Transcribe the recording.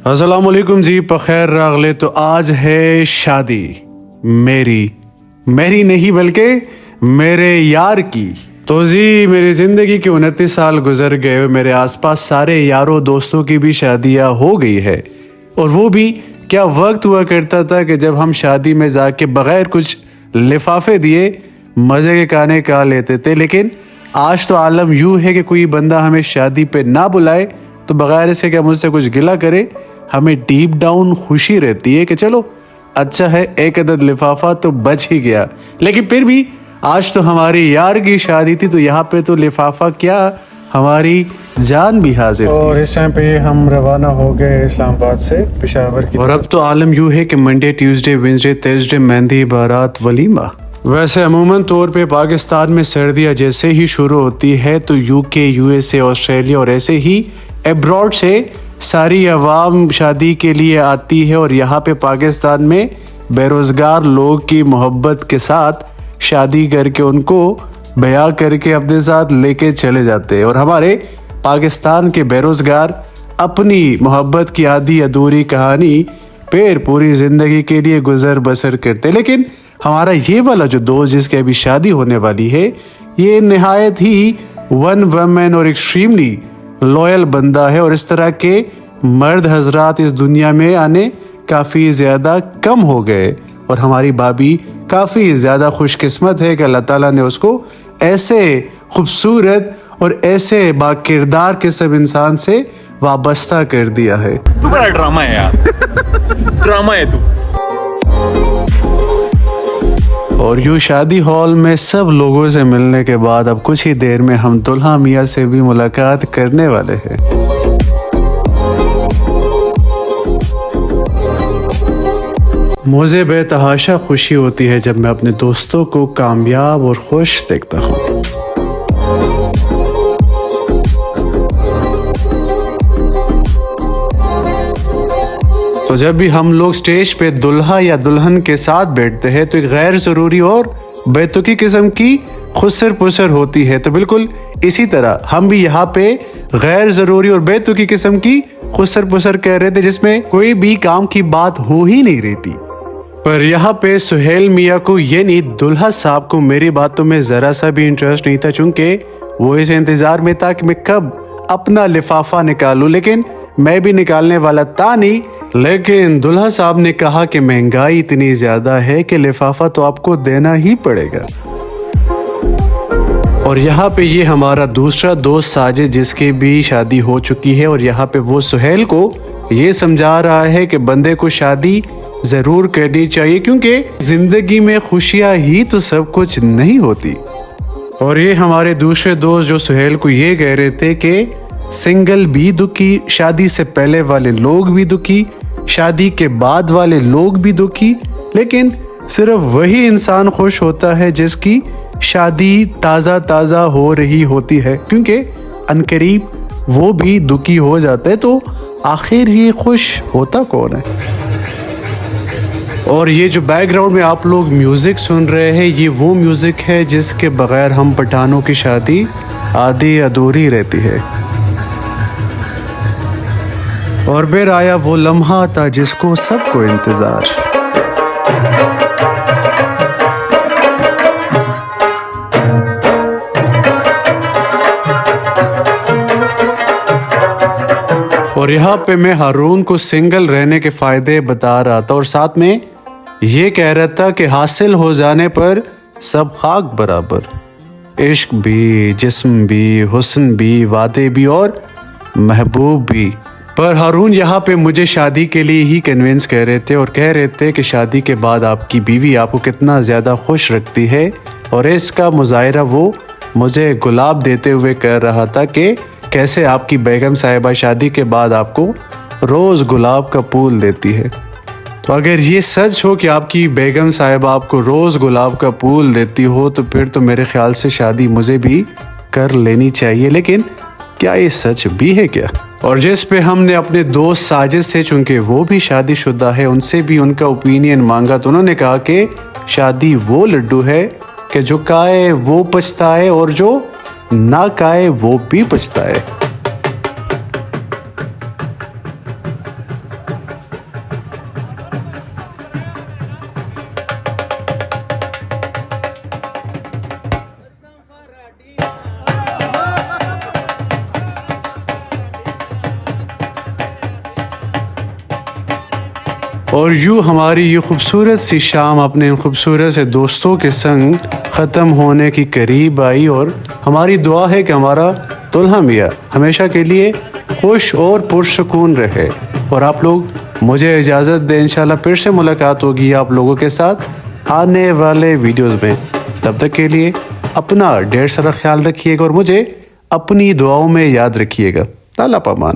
السلام علیکم جی، بخیر راغلے. تو آج ہے شادی میری نہیں بلکہ میرے یار کی. تو جی میری زندگی کے 29 سال گزر گئے. میرے آس پاس سارے یاروں دوستوں کی بھی شادیاں ہو گئی ہے. اور وہ بھی کیا وقت ہوا کرتا تھا کہ جب ہم شادی میں جا کے بغیر کچھ لفافے دیے مزے کے کھانے کھا لیتے تھے. لیکن آج تو عالم یوں ہے کہ کوئی بندہ ہمیں شادی پہ نہ بلائے تو بغیر اسے کہ مجھ سے کچھ گلا کرے ہمیں ڈیپ ڈاؤن خوشی رہتی ہے کہ چلو اچھا ہے ایک عدد لفافہ تو بچ ہی گیا. لیکن پھر بھی آج تو ہماری یار کی شادی تھی تو یہاں پہ تو لفافہ کیا ہماری جان بھی حاضر. اور اس ٹائم پہ ہم روانہ ہو گئے اسلام آباد سے پشاور کی. اور اب تو عالم یوں ہے کہ منڈے ٹیوزڈے وینسڈے تھرسڈے مہندی بارات ولیمہ. ویسے عموماً طور پہ پاکستان میں سردیاں جیسے ہی شروع ہوتی ہے تو یو کے یو ایس اے آسٹریلیا اور ایسے ہی ایبراڈ سے ساری عوام شادی کے لیے آتی ہے. اور یہاں پہ پاکستان میں بے روزگار لوگ کی محبت کے ساتھ شادی کر کے ان کو بیاہ کر کے اپنے ساتھ لے کے چلے جاتے ہیں. اور ہمارے پاکستان کے بے روزگار اپنی محبت کی آدھی ادھوری کہانی پھر پوری زندگی کے لیے گزر بسر کرتے. لیکن ہمارا یہ والا جو دوست جس کی ابھی شادی ہونے والی ہے یہ نہایت ہی ون وومن اور ایکسٹریملی لوئل بندہ ہے. اور اس طرح کے مرد حضرات اس دنیا میں آنے کافی زیادہ کم ہو گئے. اور ہماری بابی کافی زیادہ خوش قسمت ہے کہ اللہ تعالیٰ نے اس کو ایسے خوبصورت اور ایسے با کردار قسم انسان سے وابستہ کر دیا ہے. تو بڑا ڈرامہ ہے یار، ڈرامہ ہے تو. اور یوں شادی ہال میں سب لوگوں سے ملنے کے بعد اب کچھ ہی دیر میں ہم دلہا میاں سے بھی ملاقات کرنے والے ہیں. مجھے بے تحاشا خوشی ہوتی ہے جب میں اپنے دوستوں کو کامیاب اور خوش دیکھتا ہوں. تو جب بھی ہم لوگ سٹیج پہ دلہا یا دلہن کے ساتھ بیٹھتے ہیں تو ایک غیر ضروری اور بے تکی قسم کی خسر پسر ہوتی ہے. تو بالکل اسی طرح ہم بھی یہاں پہ غیر ضروری اور بے تکی قسم کی خسر پسر کہہ رہے تھے جس میں کوئی بھی کام کی بات ہو ہی نہیں رہی تھی. پر یہاں پہ سہیل میاں کو یعنی دلہا صاحب کو میری باتوں میں ذرا سا بھی انٹرسٹ نہیں تھا چونکہ وہ اس انتظار میں تھا کہ میں کب اپنا لفافہ نکالوں. لیکن میں بھی نکالنے والا تھا نہیں. لیکن دلہا صاحب نے کہا کہ مہنگائی اتنی زیادہ ہے کہ لفافہ تو آپ کو دینا ہی پڑے گا. اور یہاں پہ یہ ہمارا دوسرا دوست ساجد جس کی بھی شادی ہو چکی ہے اور یہاں پہ وہ سہیل کو یہ سمجھا رہا ہے کہ بندے کو شادی ضرور کرنی چاہیے کیونکہ زندگی میں خوشیاں ہی تو سب کچھ نہیں ہوتی. اور یہ ہمارے دوسرے دوست جو سہیل کو یہ کہہ رہے تھے کہ سنگل بھی دکھی، شادی سے پہلے والے لوگ بھی دکھی، شادی کے بعد والے لوگ بھی دکھی، لیکن صرف وہی انسان خوش ہوتا ہے جس کی شادی تازہ ہو رہی ہوتی ہے کیونکہ عنقریب وہ بھی دکھی ہو جاتا ہے. تو آخر یہ خوش ہوتا کون ہے؟ اور یہ جو بیک گراؤنڈ میں آپ لوگ میوزک سن رہے ہیں یہ وہ میوزک ہے جس کے بغیر ہم پٹھانوں کی شادی آدھی ادھوری رہتی ہے. اور پھر آیا وہ لمحہ تھا جس کو سب کو انتظار. اور یہاں پہ میں ہارون کو سنگل رہنے کے فائدے بتا رہا تھا اور ساتھ میں یہ کہہ رہا تھا کہ حاصل ہو جانے پر سب خاک برابر، عشق بھی، جسم بھی، حسن بھی، وعدے بھی اور محبوب بھی. پر ہارون یہاں پہ مجھے شادی کے لیے ہی کنونس کہہ رہے تھے اور کہہ رہے تھے کہ شادی کے بعد آپ کی بیوی آپ کو کتنا زیادہ خوش رکھتی ہے. اور اس کا مظاہرہ وہ مجھے گلاب دیتے ہوئے کہہ رہا تھا کہ کیسے آپ کی بیگم صاحبہ شادی کے بعد آپ کو روز گلاب کا پھول دیتی ہے. تو اگر یہ سچ ہو کہ آپ کی بیگم صاحبہ آپ کو روز گلاب کا پھول دیتی ہو تو پھر تو میرے خیال سے شادی مجھے بھی کر لینی چاہیے. لیکن کیا یہ سچ بھی ہے کیا؟ اور جس پہ ہم نے اپنے دوست ساجد سے چونکہ وہ بھی شادی شدہ ہے ان سے بھی ان کا اوپینین مانگا تو انہوں نے کہا کہ شادی وہ لڈو ہے کہ جو کھائے وہ پچھتائے اور جو نہ کھائے وہ بھی پچھتائے. اور یوں ہماری یہ خوبصورت سی شام اپنے ان خوبصورت سے دوستوں کے سنگ ختم ہونے کی قریب آئی، اور ہماری دعا ہے کہ ہمارا دلہا میاں ہمیشہ کے لیے خوش اور پرسکون رہے۔ اور آپ لوگ مجھے اجازت دیں، انشاءاللہ پھر سے ملاقات ہوگی آپ لوگوں کے ساتھ آنے والے ویڈیوز میں۔ تب تک کے لیے اپنا ڈھیر سارا خیال رکھیے گا اور مجھے اپنی دعاؤں میں یاد رکھیے گا۔ تعالیٰ پامان۔